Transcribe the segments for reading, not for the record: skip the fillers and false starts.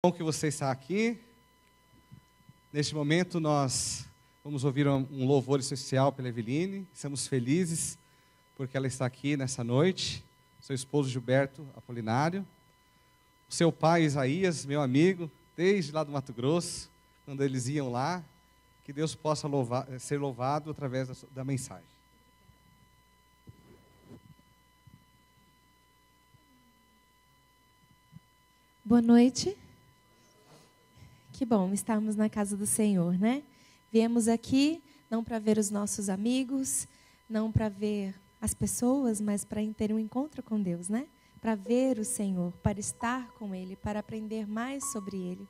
Bom que você está aqui. Neste momento nós vamos ouvir um louvor especial pela Eveline. Estamos felizes porque ela está aqui nessa noite. Seu esposo Gilberto Apolinário. O seu pai Isaías, meu amigo, desde lá do Mato Grosso, quando eles iam lá. Que Deus possa ser louvado através da mensagem. Boa noite. Que bom estarmos na casa do Senhor, né? Viemos aqui não para ver os nossos amigos, não para ver as pessoas, mas para ter um encontro com Deus, né? Para ver o Senhor, para estar com Ele, para aprender mais sobre Ele,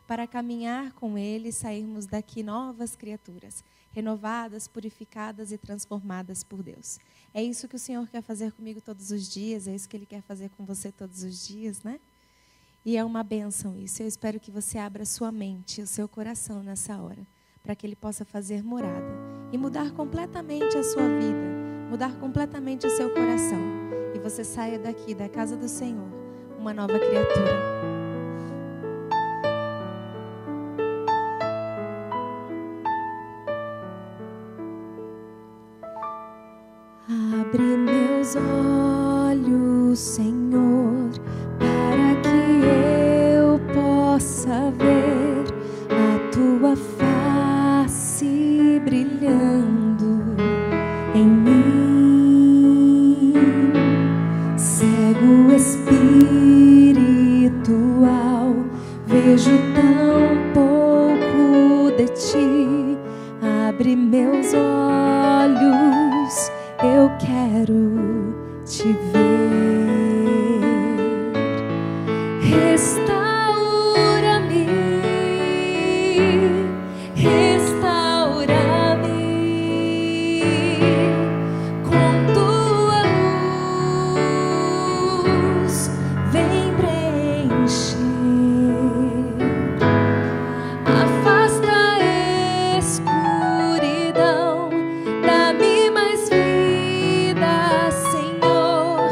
para caminhar com Ele e sairmos daqui novas criaturas, renovadas, purificadas e transformadas por Deus. É isso que o Senhor quer fazer comigo todos os dias, é isso que Ele quer fazer com você todos os dias, né? E é uma bênção isso. Eu espero que você abra sua mente, o seu coração nessa hora, para que Ele possa fazer morada e mudar completamente a sua vida, mudar completamente o seu coração. E você saia daqui, da casa do Senhor, uma nova criatura. Abre meus olhos, Senhor, para que eu possa ver a tua face brilhando em mim. Cego espiritual, vejo tão pouco de ti. Abre meus olhos, eu quero te ver. Restaura-me, restaura-me com tua luz, vem preencher. Afasta a escuridão, dá-me mais vida, Senhor.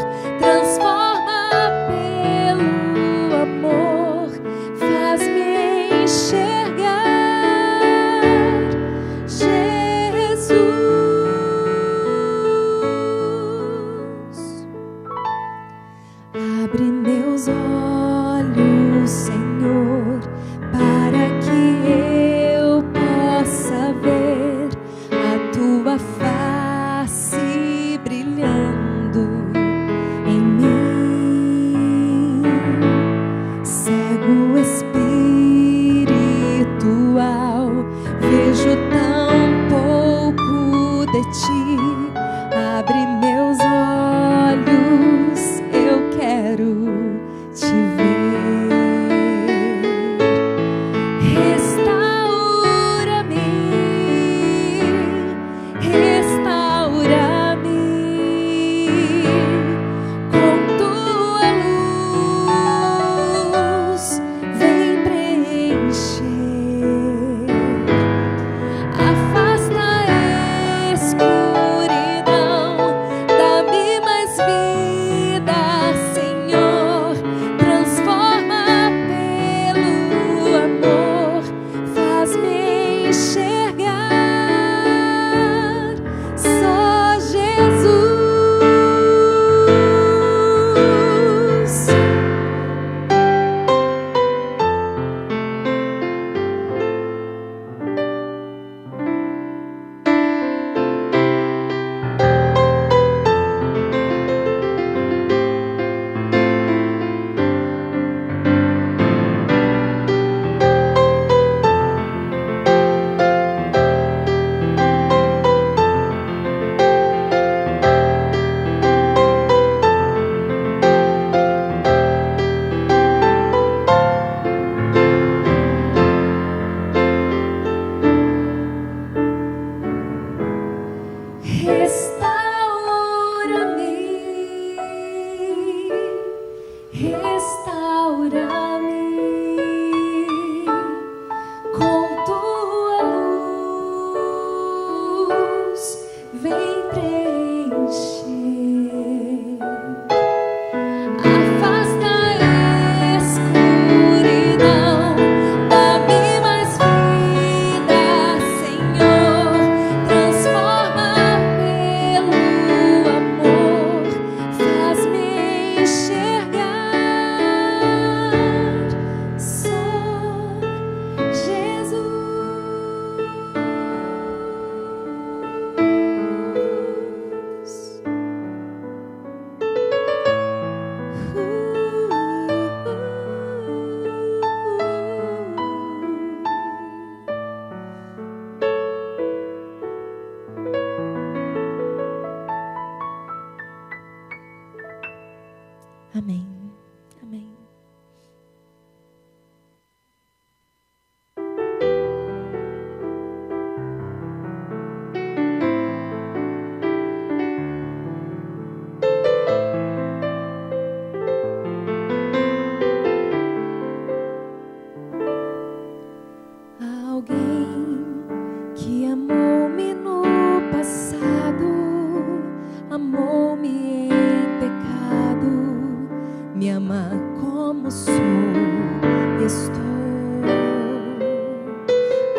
estou.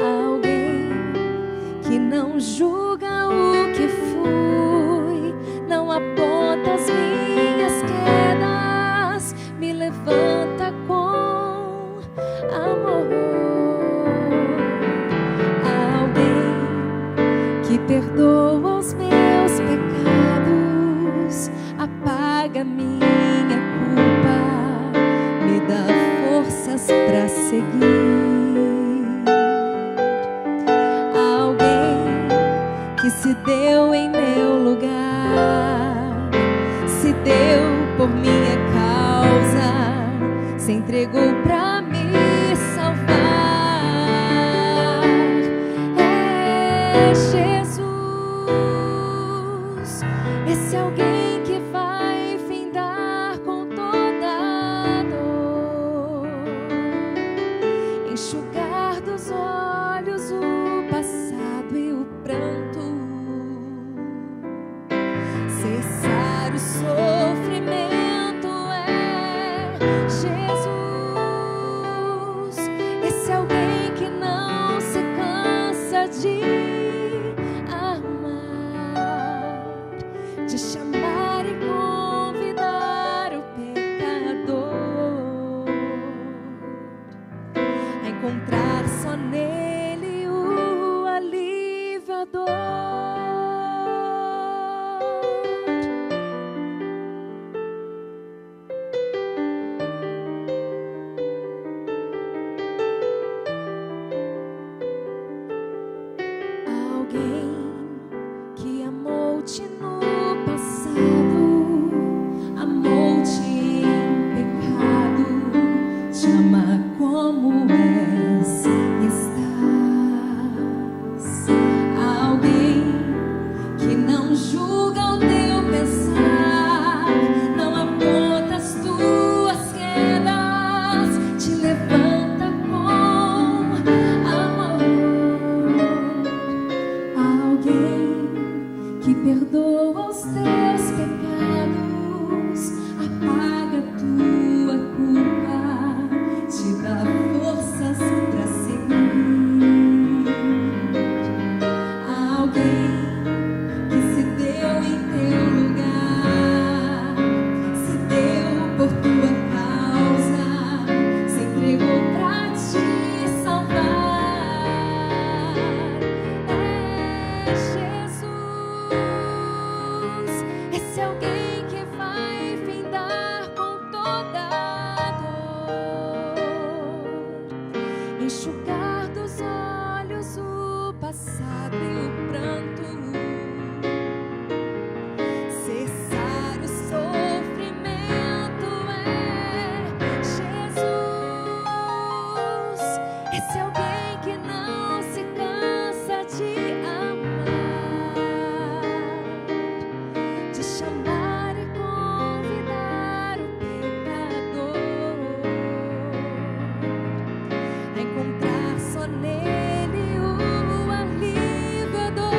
Alguém que não julga o que fui, não aponta as minhas quedas, me levanta com amor. Alguém que perdoa os meus pecados, apaga minha culpa, me dá forças para seguir. Alguém que se deu em meu lugar, se deu por minha causa, se entregou para me salvar. É Jesus, esse alguém que vai findar com toda a dor, enxugar dos olhos o passado e o pranto, cessar o sofrimento. É Jesus, esse alguém que não se cansa de amar, de chamar e convidar o pecador a encontrar só nele o aliviador. Alguém que amou-te no passado, amou-te em pecado, te ama como és e estás. Alguém que não julga o teu pensar, não aponta as tuas quedas, te levanta com amor. Alguém que perdoa os teus pecados, apaga tua culpa, te dá forças para seguir. Alguém que se deu em teu lugar, se deu por tua causa, se entregou para te salvar. É Jesus, esse alguém que vai findar com toda a dor, enxugar dos olhos o passado e o pranto, cessar o sofrimento. É Jesus, esse alguém que não se cansa de amar, de chamar e convidar o pecador a encontrar só nele o aliviador.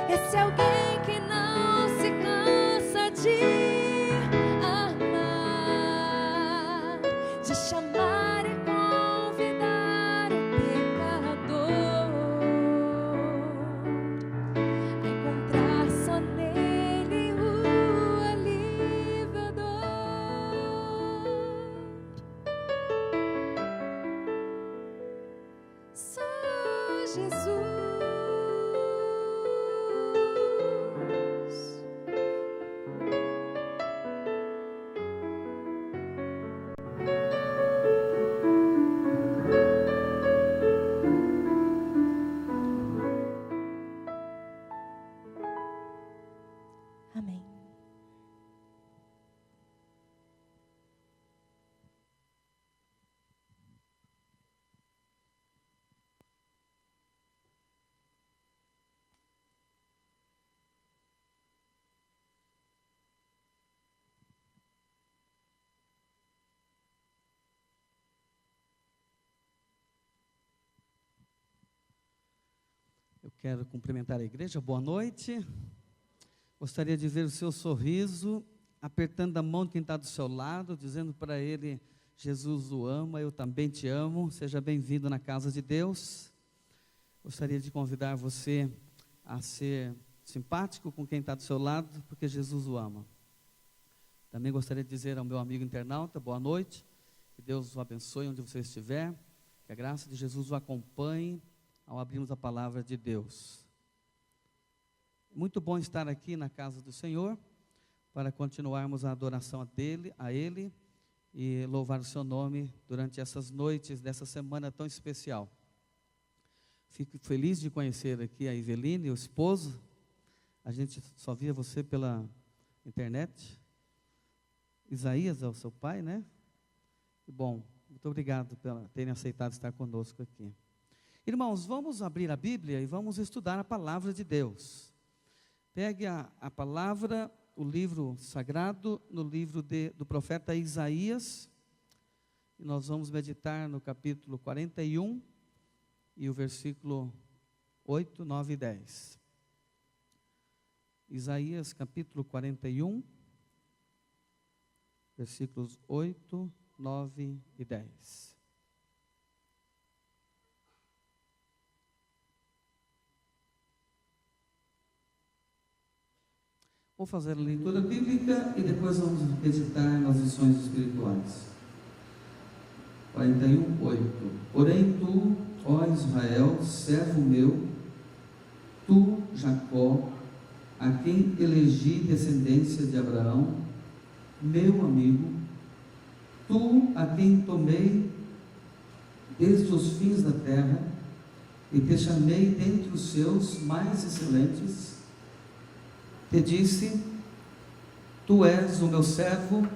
Esse alguém que não se cansa de amar, de chamar e convidar o pecador a encontrar só nele o aliviador. Só Jesus. Amém. Eu quero cumprimentar a igreja, boa noite. Gostaria de ver o seu sorriso apertando a mão de quem está do seu lado, dizendo para ele: Jesus o ama, eu também te amo, seja bem-vindo na casa de Deus. Gostaria de convidar você a ser simpático com quem está do seu lado, porque Jesus o ama. Também gostaria de dizer ao meu amigo internauta, boa noite, que Deus o abençoe onde você estiver, que a graça de Jesus o acompanhe ao abrirmos a palavra de Deus. Muito bom estar aqui na casa do Senhor, para continuarmos a adoração a Ele e louvar o seu nome durante essas noites dessa semana tão especial. Fico feliz de conhecer aqui a Eveline, o esposo. A gente só via você pela internet. Isaías é o seu pai, né? Que bom, muito obrigado por terem aceitado estar conosco aqui. Irmãos, vamos abrir a Bíblia e vamos estudar a palavra de Deus. Pegue a palavra, o livro sagrado, no livro do profeta Isaías, e nós vamos meditar no capítulo 41 e o versículo 8, 9 e 10. Isaías capítulo 41, versículos 8, 9 e 10. Vou fazer a leitura bíblica e depois vamos meditar nas lições espirituais. 41, 8. Porém tu, ó Israel, servo meu, tu, Jacó, a quem elegi descendência de Abraão, meu amigo, tu, a quem tomei desde os fins da terra e te chamei dentre os seus mais excelentes, te disse: tu és o meu servo,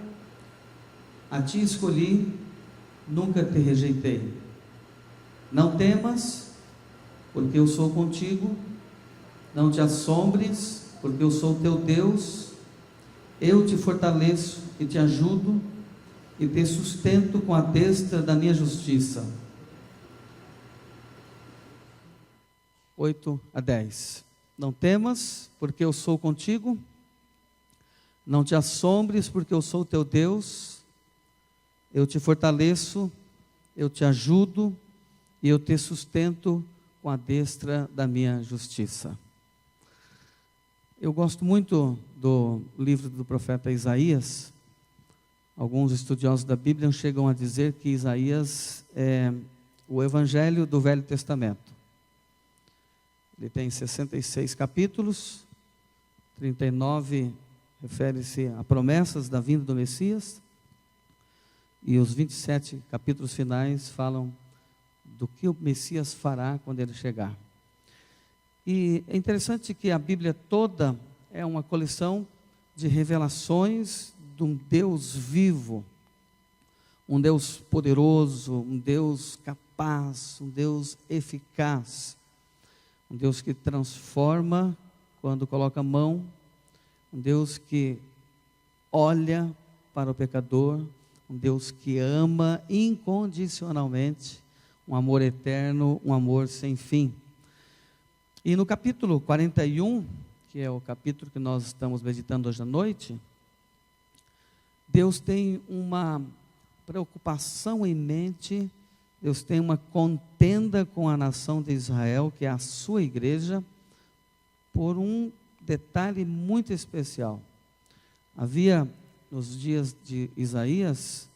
a ti escolhi, nunca te rejeitei. Não temas, porque eu sou contigo, não te assombres, porque eu sou teu Deus, eu te fortaleço e te ajudo, e te sustento com a destra da minha justiça. 8 a 10. Não temas, porque eu sou contigo, não te assombres, porque eu sou teu Deus, eu te fortaleço, eu te ajudo, e eu te sustento com a destra da minha justiça. Eu gosto muito do livro do profeta Isaías. Alguns estudiosos da Bíblia chegam a dizer que Isaías é o evangelho do Velho Testamento. Ele tem 66 capítulos, 39 refere-se a promessas da vinda do Messias, e os 27 capítulos finais falam do que o Messias fará quando ele chegar. E é interessante que a Bíblia toda é uma coleção de revelações de um Deus vivo, um Deus poderoso, um Deus capaz, um Deus eficaz, um Deus que transforma quando coloca a mão, um Deus que olha para o pecador, um Deus que ama incondicionalmente, um amor eterno, um amor sem fim. E no capítulo 41, que é o capítulo que nós estamos meditando hoje à noite, Deus tem uma preocupação em mente, Deus tem uma contenda com a nação de Israel, que é a sua igreja, por um detalhe muito especial. Havia, nos dias de Isaías,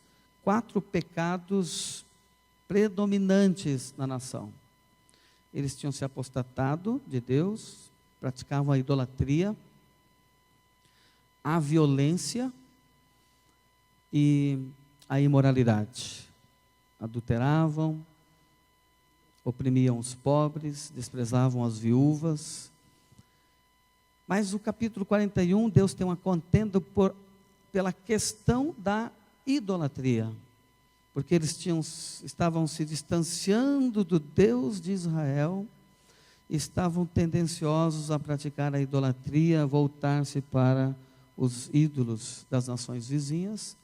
4 pecados predominantes na nação. Eles tinham se apostatado de Deus, praticavam a idolatria, a violência e a imoralidade. Adulteravam, oprimiam os pobres, desprezavam as viúvas. Mas o capítulo 41, Deus tem uma contenda pela questão da idolatria, porque eles estavam se distanciando do Deus de Israel, estavam tendenciosos a praticar a idolatria, a voltar-se para os ídolos das nações vizinhas,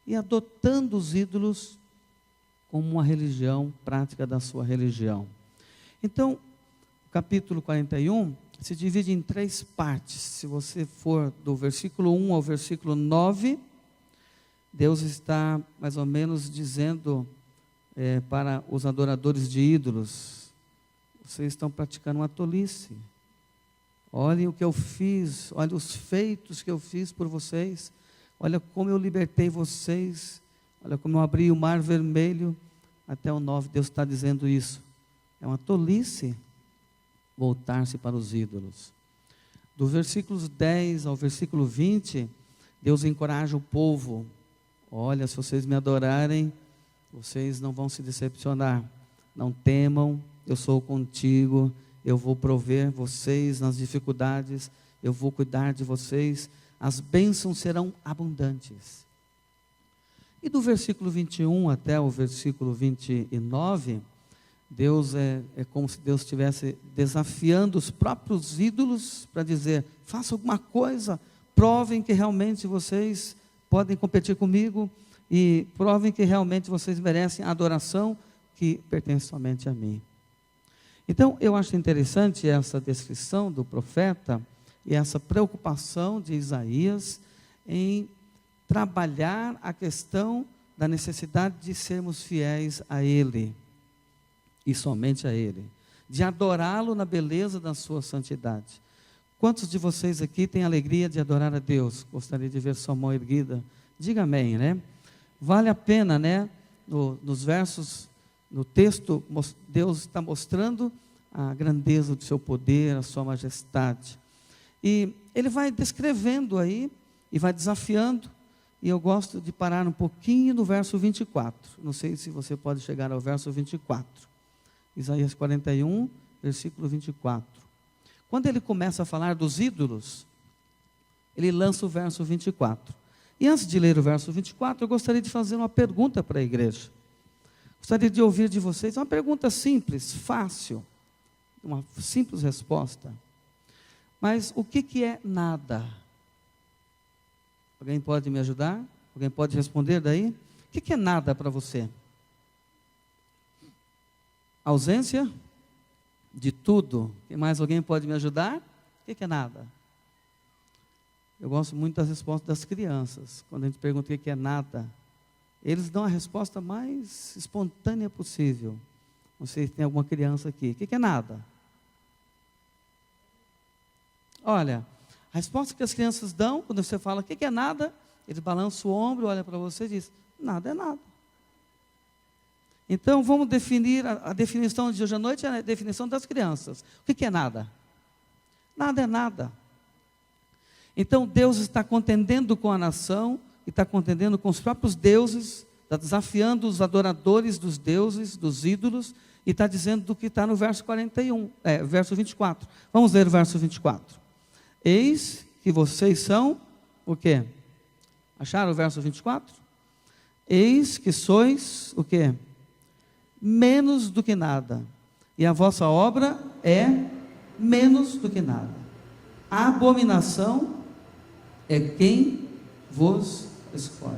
e adotando os ídolos como uma religião, prática da sua religião. Então, o capítulo 41 se divide em 3 partes. Se você for do versículo 1 ao versículo 9, Deus está mais ou menos dizendo para os adoradores de ídolos: vocês estão praticando uma tolice. Olhem o que eu fiz, olhem os feitos que eu fiz por vocês, olha como eu libertei vocês, olha como eu abri o mar vermelho. Até o 9, Deus está dizendo isso. É uma tolice voltar-se para os ídolos. Do versículos 10 ao versículo 20, Deus encoraja o povo: olha, se vocês me adorarem, vocês não vão se decepcionar. Não temam, eu sou contigo, eu vou prover vocês nas dificuldades, eu vou cuidar de vocês, as bênçãos serão abundantes. E do versículo 21 até o versículo 29, Deus é como se Deus estivesse desafiando os próprios ídolos para dizer: faça alguma coisa, provem que realmente vocês podem competir comigo e provem que realmente vocês merecem a adoração que pertence somente a mim. Então, eu acho interessante essa descrição do profeta e essa preocupação de Isaías em trabalhar a questão da necessidade de sermos fiéis a Ele, e somente a Ele, de adorá-lo na beleza da sua santidade. Quantos de vocês aqui têm alegria de adorar a Deus? Gostaria de ver sua mão erguida. Diga amém, né? Vale a pena, né? Nos versos, no texto, Deus está mostrando a grandeza do seu poder, a sua majestade. E Ele vai descrevendo aí, e vai desafiando, e eu gosto de parar um pouquinho no verso 24. Não sei se você pode chegar ao verso 24. Isaías 41, versículo 24. Quando ele começa a falar dos ídolos, ele lança o verso 24. E antes de ler o verso 24, eu gostaria de fazer uma pergunta para a igreja. Gostaria de ouvir de vocês uma pergunta simples, fácil, uma simples resposta. Mas o que é nada? Alguém pode me ajudar? Alguém pode responder daí? O que é nada para você? Ausência de tudo. Quem mais? Alguém pode me ajudar? O que é nada? Eu gosto muito das respostas das crianças. Quando a gente pergunta o que é nada, eles dão a resposta mais espontânea possível. Não sei se tem alguma criança aqui. O que é nada? Olha, a resposta que as crianças dão, quando você fala o que é nada, eles balançam o ombro, olha para você e diz: nada é nada. Então, vamos definir, a definição de hoje à noite é a definição das crianças. O que é nada? Nada é nada. Então, Deus está contendendo com a nação, e está contendendo com os próprios deuses, está desafiando os adoradores dos deuses, dos ídolos, e está dizendo do que está no verso 24. Vamos ler o verso 24. Eis que vocês são o quê? Acharam o verso 24? Eis que sois o quê? Menos do que nada, e a vossa obra é menos do que nada. A abominação é quem vos escolhe.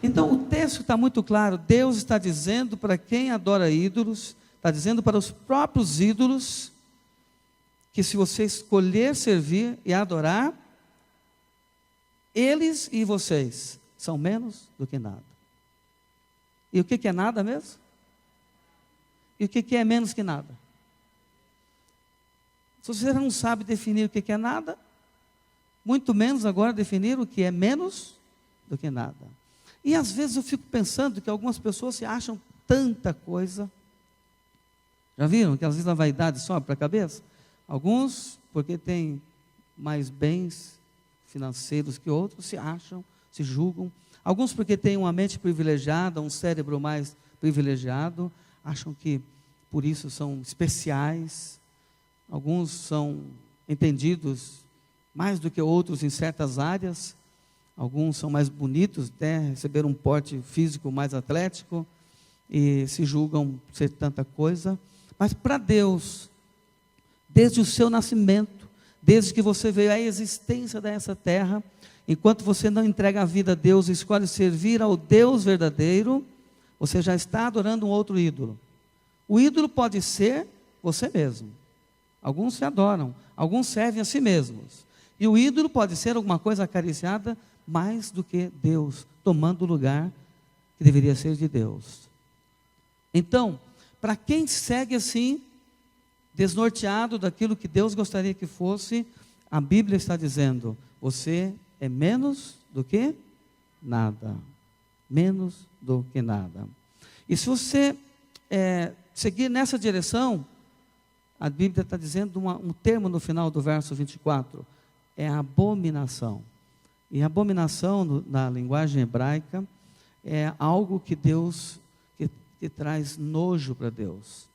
Então o texto está muito claro. Deus está dizendo para quem adora ídolos, está dizendo para os próprios ídolos, que se você escolher servir e adorar, eles e vocês são menos do que nada. E o que é nada mesmo? E o que é menos que nada? Se você não sabe definir o que é nada, muito menos agora definir o que é menos do que nada. E às vezes eu fico pensando que algumas pessoas se acham tanta coisa. Já viram que às vezes a vaidade sobe para a cabeça? Alguns, porque têm mais bens financeiros que outros, se acham, se julgam. Alguns porque têm uma mente privilegiada, um cérebro mais privilegiado, acham que por isso são especiais. Alguns são entendidos mais do que outros em certas áreas. Alguns são mais bonitos, até receberam um porte físico mais atlético e se julgam ser tanta coisa. Mas para Deus, desde o seu nascimento, desde que você veio à existência dessa terra, enquanto você não entrega a vida a Deus e escolhe servir ao Deus verdadeiro, você já está adorando um outro ídolo. O ídolo pode ser você mesmo. Alguns se adoram, alguns servem a si mesmos. E o ídolo pode ser alguma coisa acariciada mais do que Deus, tomando o lugar que deveria ser de Deus. Então, para quem segue assim, desnorteado daquilo que Deus gostaria que fosse, a Bíblia está dizendo: você é menos do que nada. Menos do que nada. E se você seguir nessa direção, a Bíblia está dizendo um termo no final do verso 24, é abominação. E abominação, na linguagem hebraica, é algo que Deus, que traz nojo para Deus.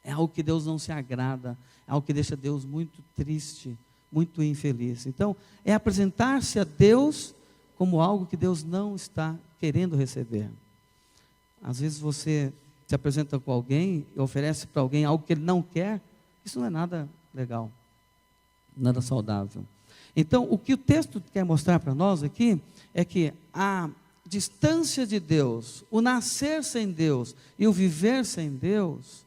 É algo que Deus não se agrada, é algo que deixa Deus muito triste, muito infeliz. Então, é apresentar-se a Deus como algo que Deus não está querendo receber. Às vezes você se apresenta com alguém e oferece para alguém algo que ele não quer, isso não é nada legal, nada saudável. Então, o que o texto quer mostrar para nós aqui é que a distância de Deus, o nascer sem Deus e o viver sem Deus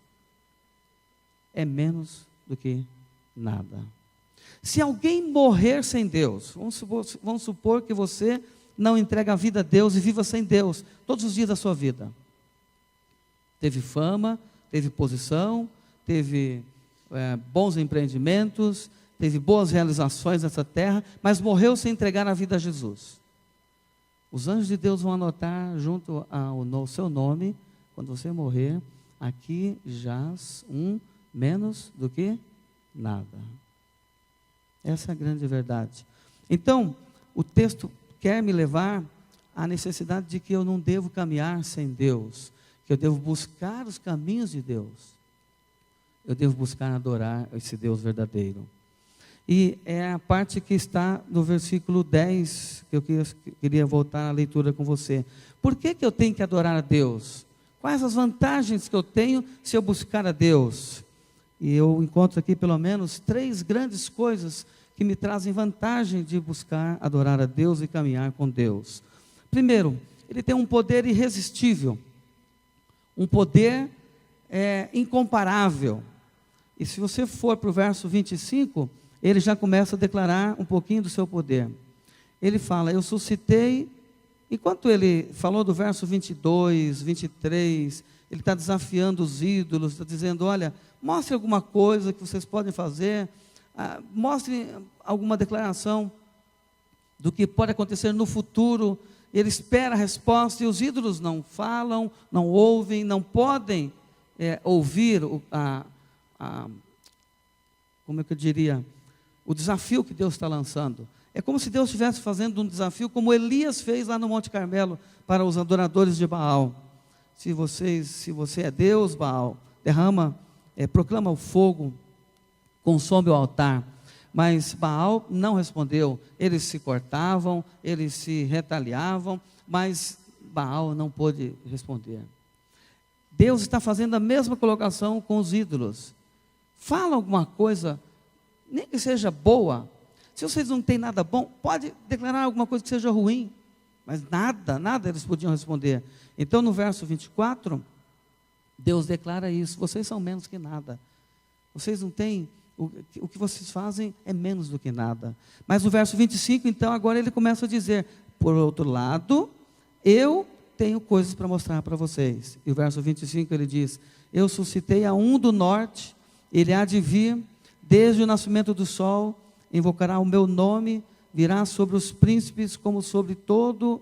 é menos do que nada. Se alguém morrer sem Deus, vamos supor que você não entrega a vida a Deus e viva sem Deus todos os dias da sua vida. Teve fama, teve posição, teve bons empreendimentos, teve boas realizações nessa terra, mas morreu sem entregar a vida a Jesus. Os anjos de Deus vão anotar junto ao seu nome, quando você morrer, aqui jaz um menos do que nada. Essa é a grande verdade. Então, o texto quer me levar à necessidade de que eu não devo caminhar sem Deus, que eu devo buscar os caminhos de Deus. Eu devo buscar adorar esse Deus verdadeiro. E é a parte que está no versículo 10, que eu queria voltar à leitura com você. Por que eu tenho que adorar a Deus? Quais as vantagens que eu tenho se eu buscar a Deus? E eu encontro aqui pelo menos 3 grandes coisas que me trazem vantagem de buscar adorar a Deus e caminhar com Deus. Primeiro, ele tem um poder irresistível, um poder incomparável. E se você for para o verso 25, ele já começa a declarar um pouquinho do seu poder. Ele fala: eu suscitei, enquanto ele falou do verso 22, 23, ele está desafiando os ídolos, está dizendo: olha, mostre alguma coisa que vocês podem fazer, mostre alguma declaração do que pode acontecer no futuro. Ele espera a resposta e os ídolos não falam, não ouvem, não podem ouvir como é que eu diria, o desafio que Deus está lançando. É como se Deus estivesse fazendo um desafio, como Elias fez lá no Monte Carmelo, para os adoradores de Baal. Se você é Deus, Baal, proclama o fogo, consome o altar. Mas Baal não respondeu, eles se cortavam, eles se retaliavam, mas Baal não pôde responder. Deus está fazendo a mesma colocação com os ídolos. Fala alguma coisa, nem que seja boa. Se vocês não têm nada bom, pode declarar alguma coisa que seja ruim. Mas nada eles podiam responder. Então no verso 24, Deus declara isso: vocês são menos que nada. Vocês não têm, o que vocês fazem é menos do que nada. Mas no verso 25, então, agora ele começa a dizer: por outro lado, eu tenho coisas para mostrar para vocês. E o verso 25 ele diz: eu suscitei a um do norte, ele há de vir desde o nascimento do sol, invocará o meu nome, virá sobre os príncipes como sobre todo,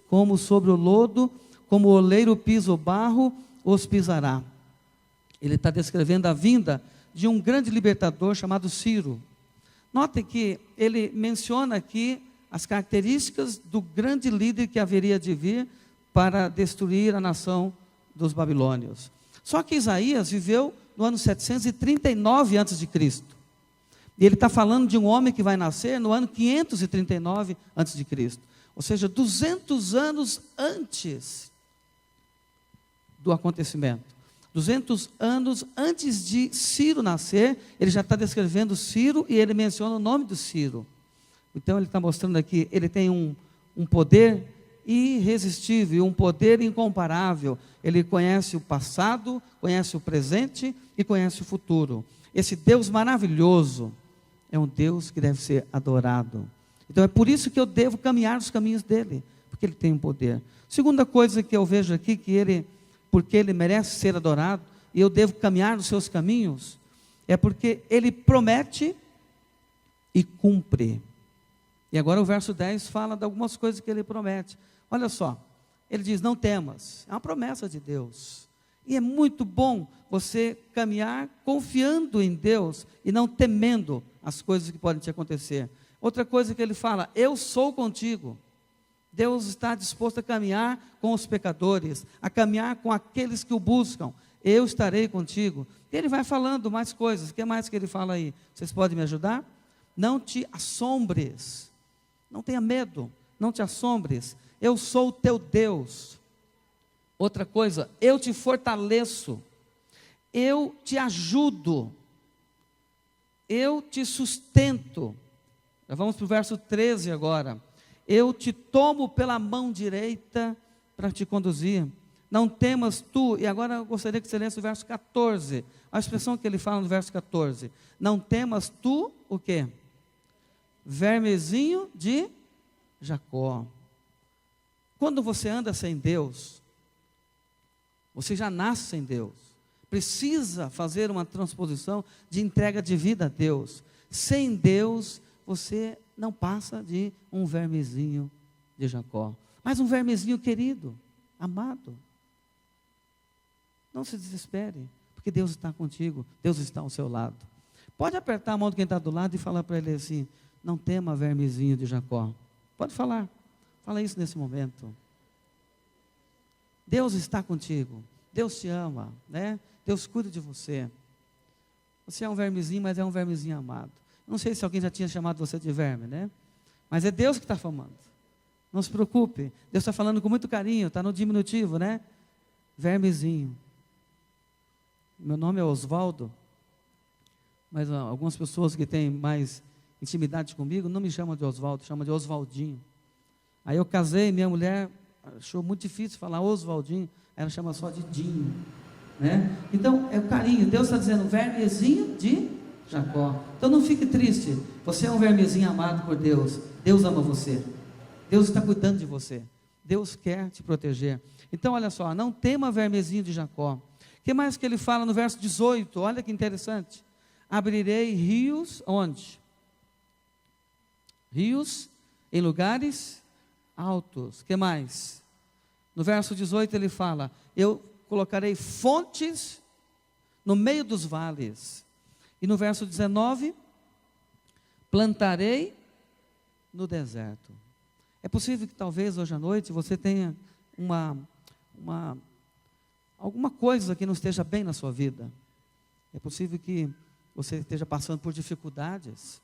como sobre o lodo, como o oleiro pisa o barro, os pisará. Ele está descrevendo a vinda de um grande libertador chamado Ciro. Notem que ele menciona aqui as características do grande líder que haveria de vir para destruir a nação dos babilônios. Só que Isaías viveu no ano 739 a.C. E ele está falando de um homem que vai nascer no ano 539 a.C. Ou seja, 200 anos antes do acontecimento. 200 anos antes de Ciro nascer, ele já está descrevendo Ciro e ele menciona o nome do Ciro. Então ele está mostrando aqui, ele tem um poder irresistível, um poder incomparável. Ele conhece o passado, conhece o presente e conhece o futuro. Esse Deus maravilhoso é um Deus que deve ser adorado. Então é por isso que eu devo caminhar nos caminhos dele, porque ele tem um poder. Segunda coisa que eu vejo aqui, porque ele merece ser adorado, e eu devo caminhar nos seus caminhos, é porque ele promete e cumpre. E agora o verso 10 fala de algumas coisas que ele promete. Olha só, ele diz, não temas, é uma promessa de Deus. E é muito bom você caminhar confiando em Deus e não temendo as coisas que podem te acontecer. Outra coisa que ele fala, eu sou contigo. Deus está disposto a caminhar com os pecadores, a caminhar com aqueles que o buscam. Eu estarei contigo. Ele vai falando mais coisas. O que mais que ele fala aí? Vocês podem me ajudar? Não te assombres. Não tenha medo. Não te assombres. Eu sou o teu Deus. Outra coisa, eu te fortaleço. Eu te ajudo. Eu te sustento. Já vamos para o verso 13 agora. Eu te tomo pela mão direita para te conduzir. Não temas tu, e agora eu gostaria que você lesse o verso 14. A expressão que ele fala no verso 14. Não temas tu, o quê? Vermezinho de Jacó. Quando você anda sem Deus, você já nasce sem Deus. Precisa fazer uma transposição de entrega de vida a Deus. Sem Deus, você não passa de um vermezinho de Jacó. Mas um vermezinho querido, amado. Não se desespere, porque Deus está contigo, Deus está ao seu lado. Pode apertar a mão de quem está do lado e falar para ele assim, não tema vermezinho de Jacó. Pode falar, fala isso nesse momento. Deus está contigo, Deus te ama, né? Deus cuida de você. Você é um vermezinho, mas é um vermezinho amado. Não sei se alguém já tinha chamado você de verme, né? Mas é Deus que está falando. Não se preocupe, Deus está falando com muito carinho, está no diminutivo, né? Vermezinho. Meu nome é Osvaldo, mas algumas pessoas que têm mais intimidade comigo não me chamam de Osvaldo, chamam de Osvaldinho. Aí eu casei, minha mulher achou muito difícil falar Osvaldinho, ela chama só de Dinho, né? Então é o carinho, Deus está dizendo vermezinho de Jacó. Então não fique triste, você é um vermezinho amado por Deus, Deus ama você, Deus está cuidando de você, Deus quer te proteger. Então olha só, não tema vermezinho de Jacó. O que mais que ele fala no verso 18? Olha que interessante. Abrirei rios, onde? Rios em lugares altos. O que mais? No verso 18 ele fala, eu colocarei fontes no meio dos vales. E no verso 19, plantarei no deserto. É possível que talvez hoje à noite você tenha alguma coisa que não esteja bem na sua vida. É possível que você esteja passando por dificuldades.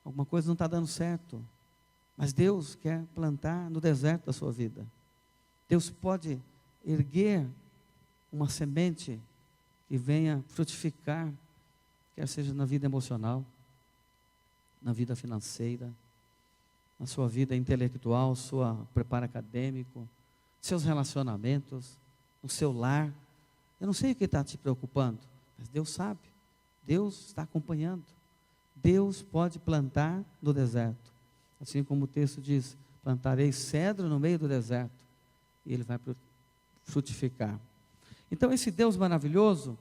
Alguma coisa não está dando certo. Mas Deus quer plantar no deserto da sua vida. Deus pode erguer uma semente que venha frutificar, quer seja na vida emocional, na vida financeira, na sua vida intelectual, seu preparo acadêmico, seus relacionamentos, no seu lar. Eu não sei o que está te preocupando, mas Deus sabe. Deus está acompanhando. Deus pode plantar no deserto. Assim como o texto diz, plantarei cedro no meio do deserto, e ele vai frutificar. Então esse Deus maravilhoso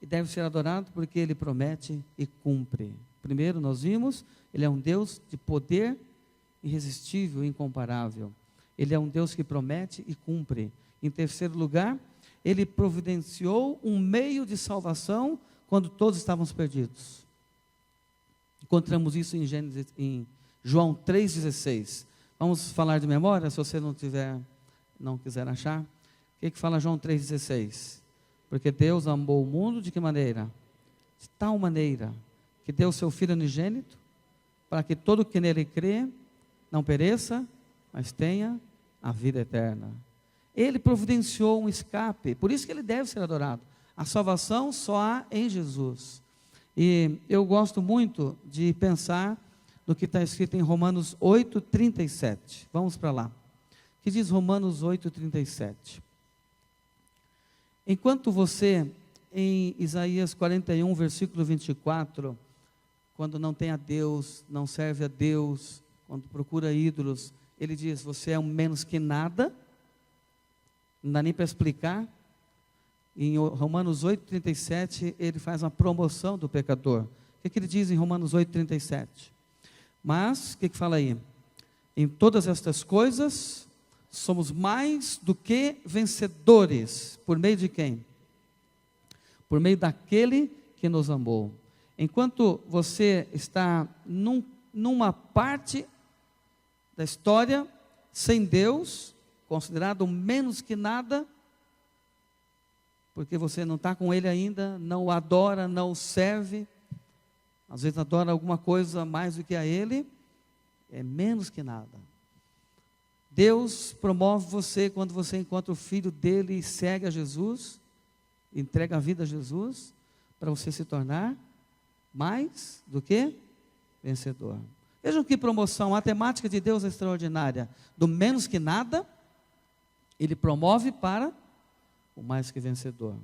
deve ser adorado porque ele promete e cumpre. Primeiro nós vimos, ele é um Deus de poder irresistível, incomparável. Ele é um Deus que promete e cumpre. Em terceiro lugar, ele providenciou um meio de salvação quando todos estávamos perdidos. Encontramos isso em João 3,16. Vamos falar de memória, se você não quiser achar. O que fala João 3,16? Porque Deus amou o mundo de que maneira? De tal maneira que deu o seu Filho unigênito, para que todo que nele crê não pereça, mas tenha a vida eterna. Ele providenciou um escape, por isso que ele deve ser adorado. A salvação só há em Jesus. E eu gosto muito de pensar no que está escrito em Romanos 8:37. Vamos para lá. que diz Romanos 8:37. Enquanto você, em Isaías 41, versículo 24, quando não tem a Deus, não serve a Deus, quando procura ídolos, ele diz, você é um menos que nada, não dá nem para explicar. Em Romanos 8:37, ele faz uma promoção do pecador. O que ele diz em Romanos 8:37? Mas, o que fala aí? Em todas estas coisas, somos mais do que vencedores. Por meio de quem? Por meio daquele que nos amou. Enquanto você está numa parte da história, sem Deus, considerado menos que nada, porque você não está com Ele ainda, não o adora, não o serve, às vezes adora alguma coisa mais do que a Ele, é menos que nada. Deus promove você quando você encontra o Filho dele e segue a Jesus, entrega a vida a Jesus, para você se tornar mais do que vencedor. Vejam que promoção, a temática de Deus é extraordinária. Do menos que nada, Ele promove para o mais que vencedor.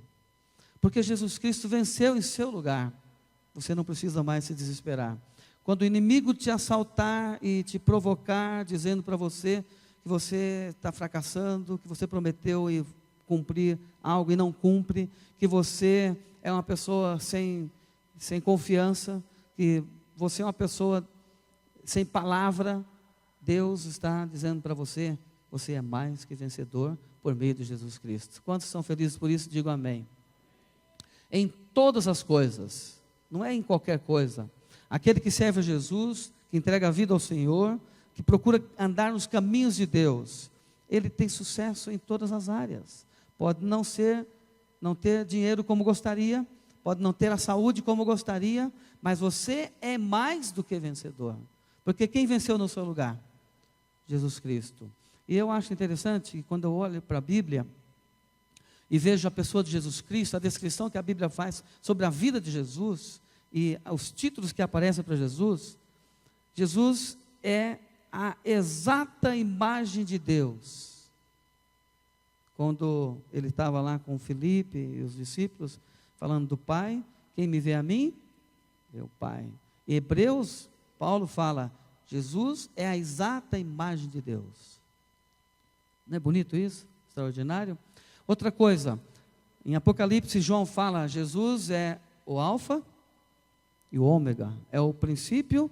Porque Jesus Cristo venceu em seu lugar. Você não precisa mais se desesperar. Quando o inimigo te assaltar e te provocar, dizendo para você que você está fracassando, que você prometeu e cumprir algo e não cumpre, que você é uma pessoa sem confiança, que você é uma pessoa sem palavra, Deus está dizendo para você, você é mais que vencedor por meio de Jesus Cristo. Quantos são felizes por isso? Digo amém. Em todas as coisas, não é em qualquer coisa. Aquele que serve a Jesus, que entrega a vida ao Senhor, que procura andar nos caminhos de Deus, ele tem sucesso em todas as áreas. Pode não ter dinheiro como gostaria, pode não ter a saúde como gostaria, mas você é mais do que vencedor. Porque quem venceu no seu lugar? Jesus Cristo. E eu acho interessante que quando eu olho para a Bíblia e vejo a pessoa de Jesus Cristo, a descrição que a Bíblia faz sobre a vida de Jesus e os títulos que aparecem para Jesus, Jesus é a exata imagem de Deus. Quando ele estava lá com Filipe e os discípulos, falando do Pai, quem me vê a mim, vê o Pai. Em Hebreus, Paulo fala, Jesus é a exata imagem de Deus. Não é bonito isso? Extraordinário. Outra coisa, em Apocalipse, João fala, Jesus é o alfa e o ômega, é o princípio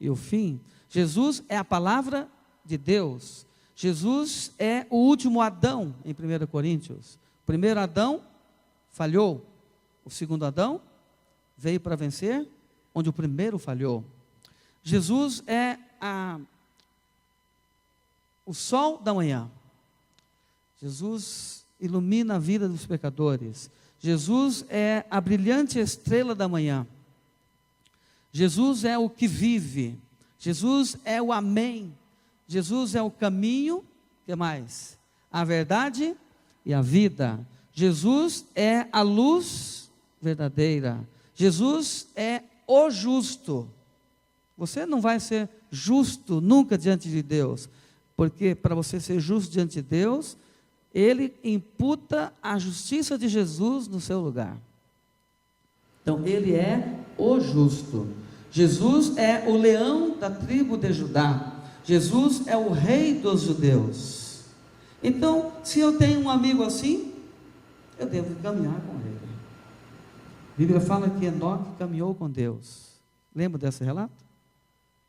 e o fim. Jesus é a palavra de Deus. Jesus é o último Adão, em 1 Coríntios. O primeiro Adão falhou. O segundo Adão veio para vencer, onde o primeiro falhou. Jesus é o sol da manhã. Jesus ilumina a vida dos pecadores. Jesus é a brilhante estrela da manhã. Jesus é o que vive. Jesus é o amém. Jesus é o caminho, que mais? A verdade e a vida. Jesus é a luz verdadeira. Jesus é o justo. Você não vai ser justo nunca diante de Deus, porque para você ser justo diante de Deus, Ele imputa a justiça de Jesus no seu lugar. Então Ele é o justo. Jesus é o leão da tribo de Judá. Jesus é o rei dos judeus. Então, se eu tenho um amigo assim, eu devo caminhar com ele. A Bíblia fala que Enoque caminhou com Deus. Lembra desse relato?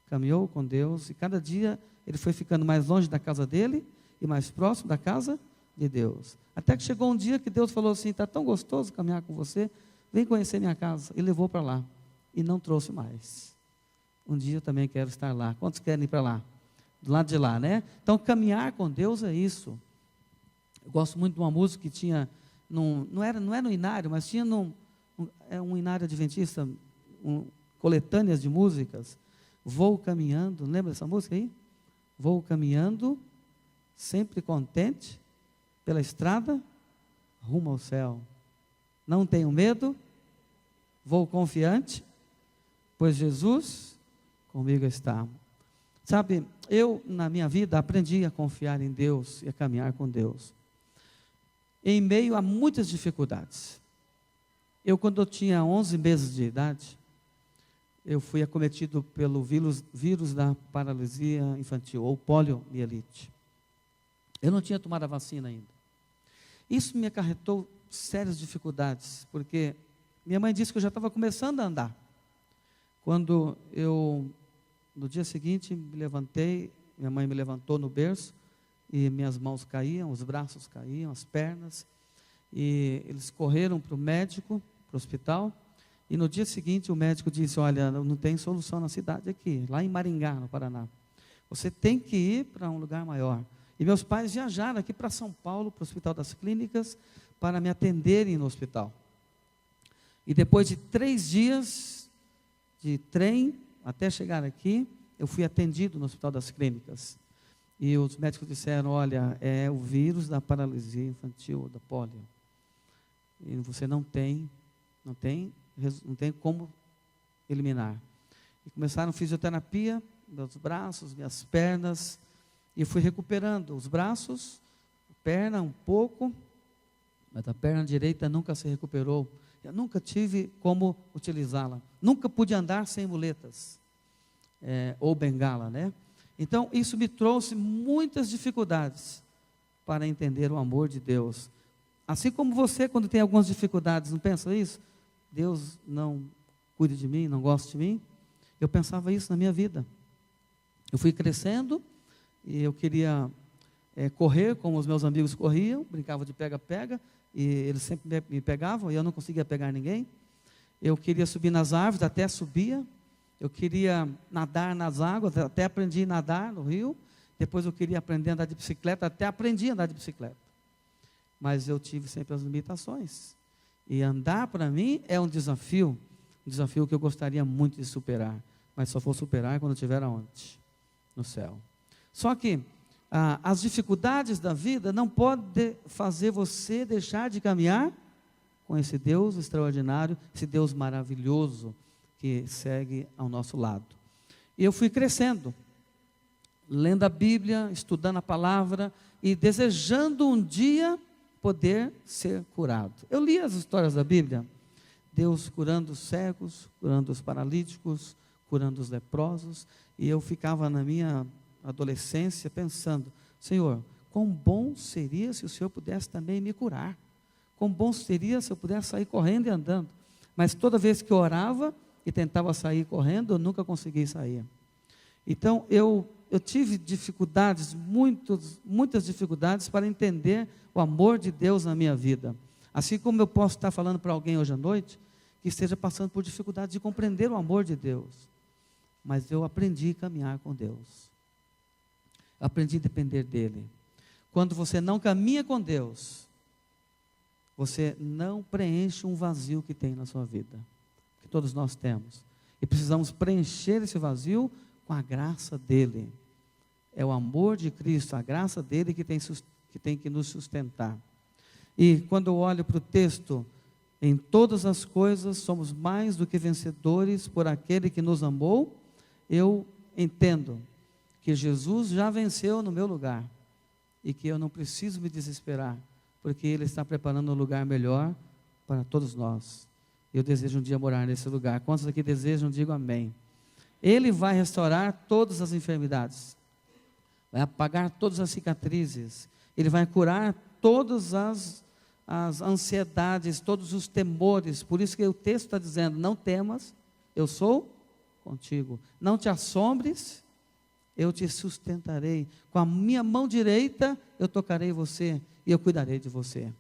Caminhou com Deus e cada dia ele foi ficando mais longe da casa dele e mais próximo da casa de Deus. Até que chegou um dia que Deus falou assim, está tão gostoso caminhar com você, vem conhecer minha casa. E levou para lá e não trouxe mais. Um dia eu também quero estar lá. Quantos querem ir para lá? Do lado de lá, né? Então caminhar com Deus é isso. Eu gosto muito de uma música que tinha, não é no Inário, mas tinha um Inário Adventista, coletâneas de músicas. Vou caminhando, lembra dessa música aí? Vou caminhando, sempre contente, pela estrada, rumo ao céu. Não tenho medo, vou confiante, pois Jesus comigo está. Sabe, eu na minha vida aprendi a confiar em Deus e a caminhar com Deus, em meio a muitas dificuldades. Quando eu tinha 11 meses de idade, eu fui acometido pelo vírus da paralisia infantil, ou poliomielite. Eu não tinha tomado a vacina ainda. Isso me acarretou sérias dificuldades, porque minha mãe disse que eu já estava começando a andar. Quando no dia seguinte, me levantei, minha mãe me levantou no berço, e minhas mãos caíam, os braços caíam, as pernas, e eles correram para o médico, para o hospital, e no dia seguinte o médico disse: olha, não tem solução na cidade aqui, lá em Maringá, no Paraná. Você tem que ir para um lugar maior. E meus pais viajaram aqui para São Paulo, para o Hospital das Clínicas, para me atenderem no hospital. E depois de 3 dias de trem, até chegar aqui, eu fui atendido no Hospital das Clínicas. E os médicos disseram: olha, é o vírus da paralisia infantil, da polio. E você não tem como eliminar. E começaram fisioterapia, meus braços, minhas pernas, e fui recuperando os braços, a perna um pouco, mas a perna direita nunca se recuperou. Eu nunca tive como utilizá-la. Nunca pude andar sem muletas, ou bengala, né? Então, isso me trouxe muitas dificuldades para entender o amor de Deus. Assim como você, quando tem algumas dificuldades, não pensa isso? Deus não cuida de mim, não gosta de mim? Eu pensava isso na minha vida. Eu fui crescendo e eu queria correr como os meus amigos corriam, brincava de pega-pega, e eles sempre me pegavam e eu não conseguia pegar ninguém. Eu queria subir nas árvores, até subia. Eu queria nadar nas águas, até aprendi a nadar no rio. Depois eu queria aprender a andar de bicicleta, até aprendi a andar de bicicleta. Mas eu tive sempre as limitações. E andar para mim é um desafio que eu gostaria muito de superar. Mas só vou superar quando eu estiver aonde? No céu. Só que as dificuldades da vida não podem fazer você deixar de caminhar com esse Deus extraordinário, esse Deus maravilhoso que segue ao nosso lado. E eu fui crescendo, lendo a Bíblia, estudando a palavra e desejando um dia poder ser curado. Eu li as histórias da Bíblia, Deus curando os cegos, curando os paralíticos, curando os leprosos, e eu ficava na minha adolescência pensando: Senhor, quão bom seria se o Senhor pudesse também me curar, quão bom seria se eu pudesse sair correndo e andando. Mas toda vez que eu orava e tentava sair correndo, eu nunca consegui sair. Então eu tive dificuldades, muitas dificuldades para entender o amor de Deus na minha vida. Assim como eu posso estar falando para alguém hoje à noite que esteja passando por dificuldades de compreender o amor de Deus. Mas eu aprendi a caminhar com Deus. Eu aprendi a depender dEle. Quando você não caminha com Deus, você não preenche um vazio que tem na sua vida, que todos nós temos. E precisamos preencher esse vazio com a graça dEle. É o amor de Cristo, a graça dEle que tem que nos sustentar. E quando eu olho para o texto, em todas as coisas somos mais do que vencedores por aquele que nos amou, eu entendo que Jesus já venceu no meu lugar e que eu não preciso me desesperar, porque Ele está preparando um lugar melhor para todos nós. Eu desejo um dia morar nesse lugar. Quantos aqui desejam, digo amém. Ele vai restaurar todas as enfermidades, vai apagar todas as cicatrizes, Ele vai curar todas as ansiedades, todos os temores. Por isso que o texto está dizendo: não temas, eu sou contigo. Não te assombres, eu te sustentarei. Com a minha mão direita eu tocarei você e eu cuidarei de você.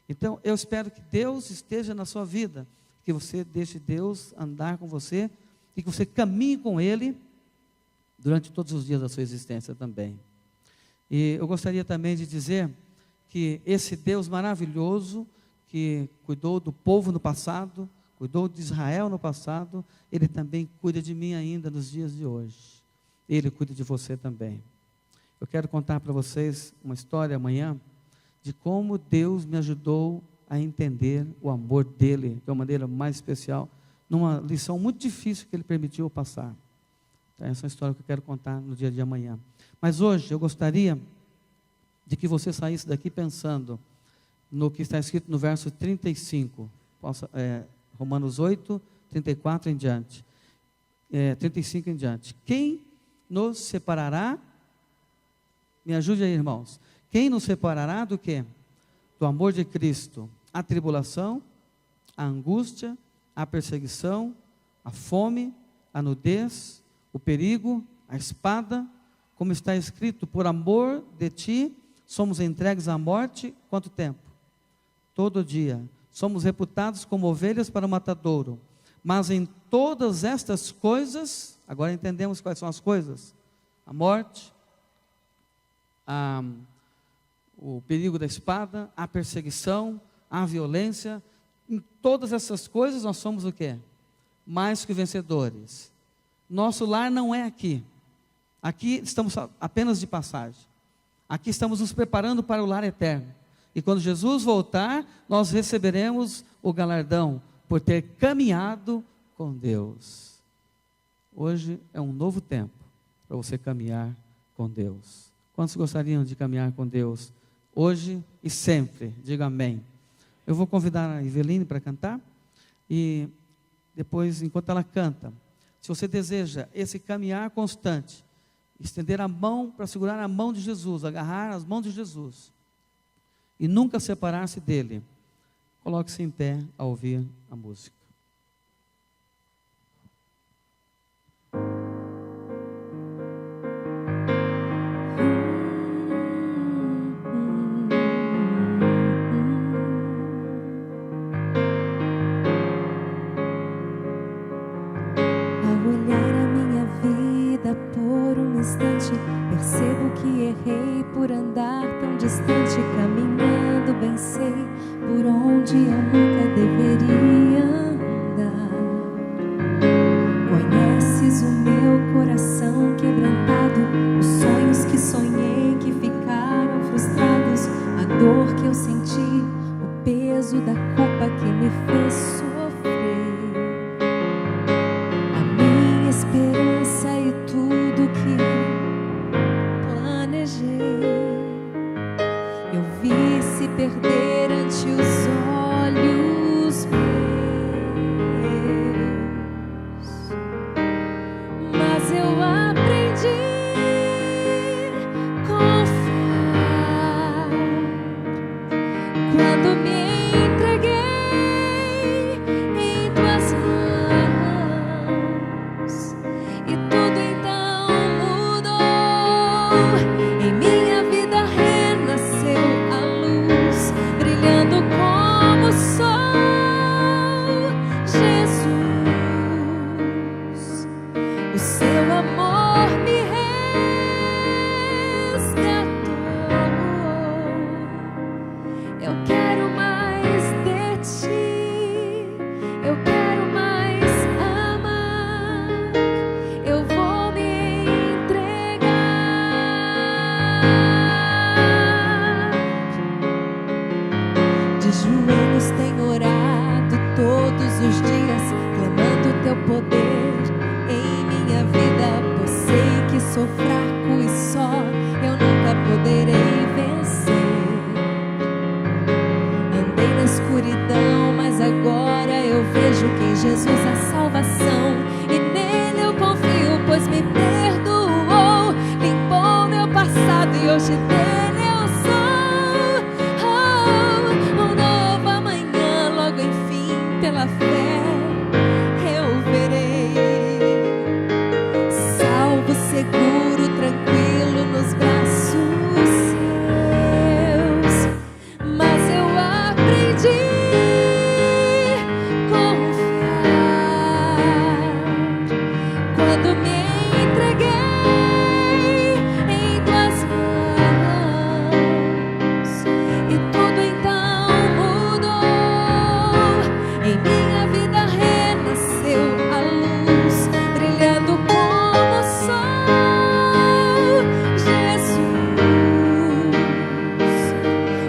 Então eu espero que Deus esteja na sua vida, que você deixe Deus andar com você e que você caminhe com Ele durante todos os dias da sua existência também. E eu gostaria também de dizer que esse Deus maravilhoso, que cuidou do povo no passado, cuidou de Israel no passado, Ele também cuida de mim ainda nos dias de hoje. Ele cuida de você também. Eu quero contar para vocês uma história amanhã, de como Deus me ajudou a entender o amor dEle, de uma maneira mais especial, numa lição muito difícil que Ele permitiu eu passar. Então, essa é uma história que eu quero contar no dia de amanhã. Mas hoje eu gostaria de que você saísse daqui pensando no que está escrito no verso 35, Romanos 8, 34 em diante, 35 em diante. Quem nos separará? Me ajude aí, irmãos. Quem nos separará do quê? Do amor de Cristo? A tribulação, a angústia, a perseguição, a fome, a nudez, o perigo, a espada, como está escrito, por amor de ti, somos entregues à morte, quanto tempo? Todo dia. Somos reputados como ovelhas para o matadouro. Mas em todas estas coisas, agora entendemos quais são as coisas: a morte, o perigo da espada, a perseguição, a violência. Em todas essas coisas nós somos o quê? Mais que vencedores. Nosso lar não é aqui. Aqui estamos apenas de passagem. Aqui estamos nos preparando para o lar eterno. E quando Jesus voltar, nós receberemos o galardão por ter caminhado com Deus. Hoje é um novo tempo para você caminhar com Deus. Quantos gostariam de caminhar com Deus hoje e sempre? Diga amém. Eu vou convidar a Eveline para cantar. E depois, enquanto ela canta, se você deseja esse caminhar constante, estender a mão para segurar a mão de Jesus, agarrar as mãos de Jesus e nunca separar-se dele, coloque-se em pé a ouvir a música. Percebo que errei por andar tão distante, caminhando bem sei por onde eu nunca deveria andar. Conheces o meu coração quebrantado, os sonhos que sonhei que ficaram frustrados, a dor que eu senti, o peso da culpa que me fez sofrer. A minha esperança e tudo que eu vi se perder ante os olhos meus, mas eu aprendi a confiar quando me entreguei em tuas mãos e tudo então mudou. Em minha vida renasceu a luz, brilhando como o sol. Jesus, o seu amor me resgatou. Eu quero mais de ti, eu quero mais amar, eu vou me entregar. De joelhos tenho orado todos os dias, clamando o teu poder em minha vida, pois sei que sou fraco e só eu nunca poderei vencer. Andei na escuridão, mas agora eu vejo que em Jesus há salvação, e nele eu confio, pois me perdoou, limpou meu passado e hoje dele eu sou. Um novo amanhã, logo enfim, pela fé eu verei, salvo, seguro, tranquilo nos braços seus. Mas eu aprendi a confiar quando me entreguei em tuas mãos e tudo então mudou. Em minha vida renasceu a luz, brilhando como o sol. Jesus,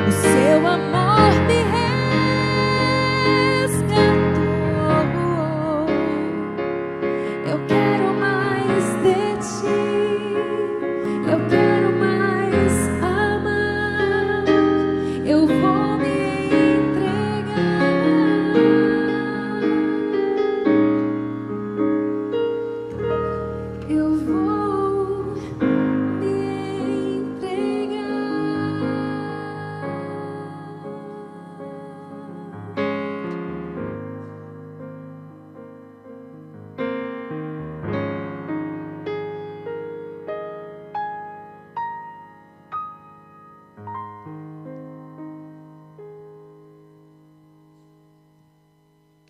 o seu amor me resgatou. Eu quero mais de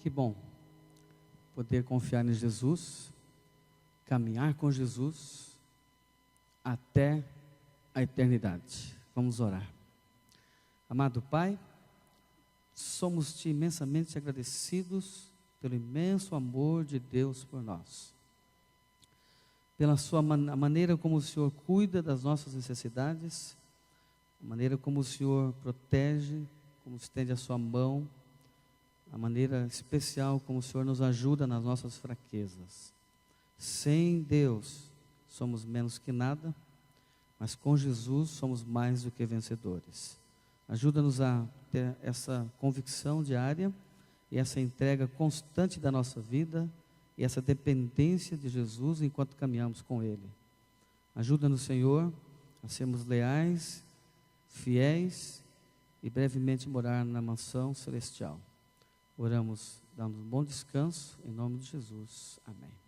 que bom poder confiar em Jesus, caminhar com Jesus até a eternidade. Vamos orar. Amado Pai, somos-te imensamente agradecidos pelo imenso amor de Deus por nós, pela a maneira como o Senhor cuida das nossas necessidades, a maneira como o Senhor protege, como estende a sua mão, a maneira especial como o Senhor nos ajuda nas nossas fraquezas. Sem Deus somos menos que nada, mas com Jesus somos mais do que vencedores. Ajuda-nos a ter essa convicção diária e essa entrega constante da nossa vida e essa dependência de Jesus enquanto caminhamos com Ele. Ajuda-nos, Senhor, a sermos leais, fiéis e brevemente morar na mansão celestial. Oramos, dando um bom descanso, em nome de Jesus. Amém.